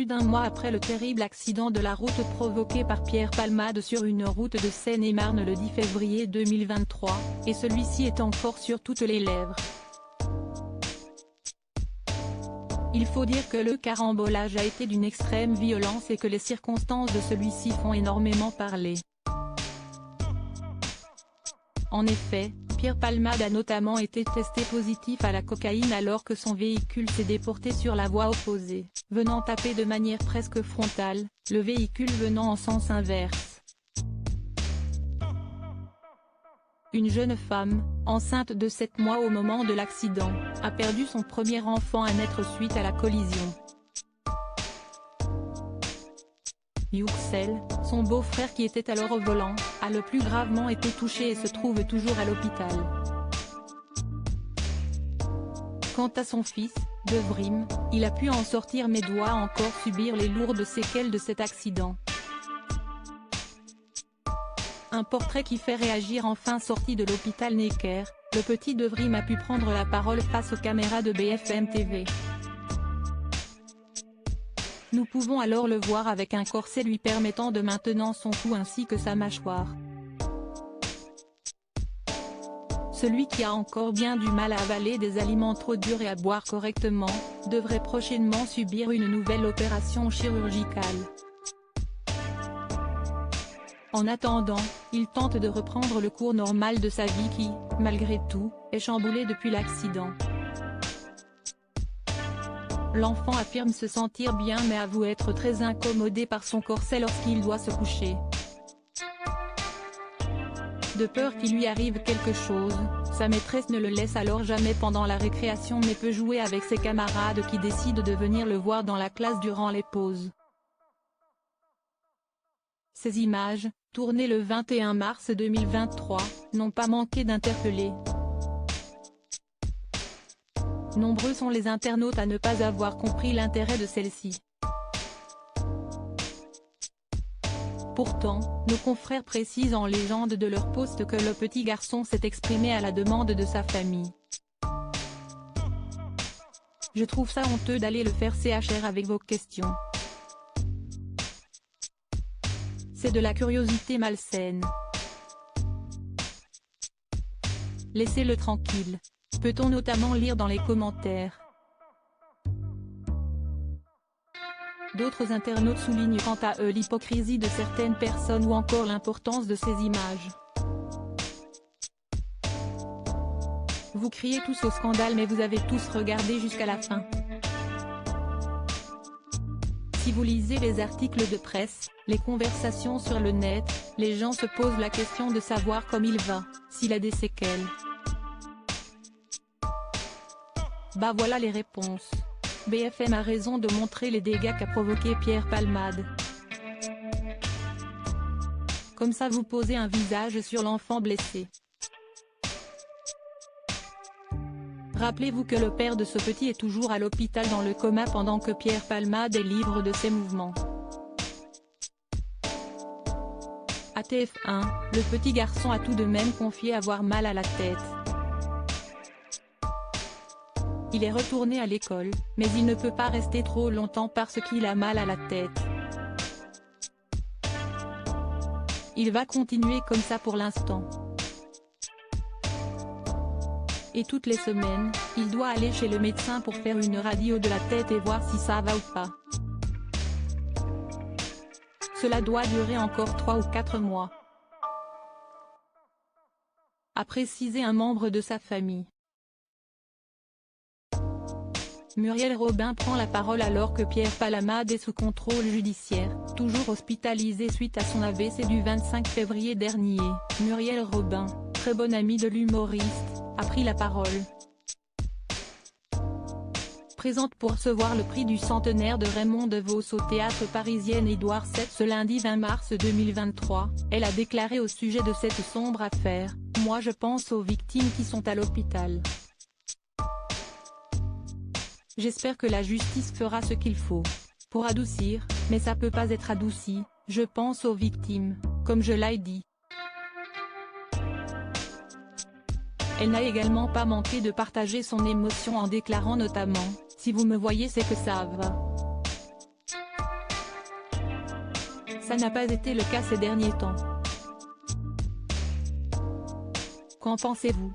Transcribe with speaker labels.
Speaker 1: plus d'1 mois après le terrible accident de la route provoqué par Pierre Palmade sur une route de Seine-et-Marne le 10 février 2023, et celui-ci est encore sur toutes les lèvres. Il faut dire que le carambolage a été d'une extrême violence et que les circonstances de celui-ci font énormément parler. En effet, Pierre Palmade a notamment été testé positif à la cocaïne alors que son véhicule s'est déporté sur la voie opposée, venant taper de manière presque frontale, le véhicule venant en sens inverse. Une jeune femme, enceinte de 7 mois au moment de l'accident, a perdu son premier enfant à naître suite à la collision. Yüksel, son beau-frère qui était alors au volant, a le plus gravement été touché et se trouve toujours à l'hôpital. Quant à son fils, Devrim, il a pu en sortir mais doit encore subir les lourdes séquelles de cet accident. Un portrait qui fait réagir. Enfin sorti de l'hôpital Necker, le petit Devrim a pu prendre la parole face aux caméras de BFM TV. Nous pouvons alors le voir avec un corset lui permettant de maintenir son cou ainsi que sa mâchoire. Celui qui a encore bien du mal à avaler des aliments trop durs et à boire correctement, devrait prochainement subir une nouvelle opération chirurgicale. En attendant, il tente de reprendre le cours normal de sa vie qui, malgré tout, est chamboulé depuis l'accident. L'enfant affirme se sentir bien mais avoue être très incommodé par son corset lorsqu'il doit se coucher. De peur qu'il lui arrive quelque chose, sa maîtresse ne le laisse alors jamais pendant la récréation mais peut jouer avec ses camarades qui décident de venir le voir dans la classe durant les pauses. Ces images, tournées le 21 mars 2023, n'ont pas manqué d'interpeller. Nombreux sont les internautes à ne pas avoir compris l'intérêt de celle-ci. Pourtant, nos confrères précisent en légende de leur post que le petit garçon s'est exprimé à la demande de sa famille. Je trouve ça honteux d'aller le faire CHR avec vos questions. C'est de la curiosité malsaine. Laissez-le tranquille. Peut-on notamment lire dans les commentaires. D'autres internautes soulignent quant à eux l'hypocrisie de certaines personnes ou encore l'importance de ces images. Vous criez tous au scandale mais vous avez tous regardé jusqu'à la fin. Si vous lisez les articles de presse, les conversations sur le net, les gens se posent la question de savoir comment il va, s'il a des séquelles. Bah voilà les réponses. BFM a raison de montrer les dégâts qu'a provoqué Pierre Palmade. Comme ça vous posez un visage sur l'enfant blessé. Rappelez-vous que le père de ce petit est toujours à l'hôpital dans le coma pendant que Pierre Palmade est libre de ses mouvements. À TF1, le petit garçon a tout de même confié avoir mal à la tête. Il est retourné à l'école, mais il ne peut pas rester trop longtemps parce qu'il a mal à la tête. Il va continuer comme ça pour l'instant. Et toutes les semaines, il doit aller chez le médecin pour faire une radio de la tête et voir si ça va ou pas. Cela doit durer encore 3 ou 4 mois. A précisé un membre de sa famille. Muriel Robin prend la parole alors que Pierre Palmade est sous contrôle judiciaire, toujours hospitalisé suite à son AVC du 25 février dernier. Muriel Robin, très bonne amie de l'humoriste, a pris la parole. Présente pour recevoir le prix du centenaire de Raymond DeVos au théâtre parisien Édouard VII ce lundi 20 mars 2023, elle a déclaré au sujet de cette sombre affaire: « Moi je pense aux victimes qui sont à l'hôpital. J'espère que la justice fera ce qu'il faut pour adoucir, mais ça peut pas être adouci, je pense aux victimes, comme je l'ai dit. » Elle n'a également pas manqué de partager son émotion en déclarant notamment: « Si vous me voyez c'est que ça va. ça n'a pas été le cas ces derniers temps. Qu'en pensez-vous ?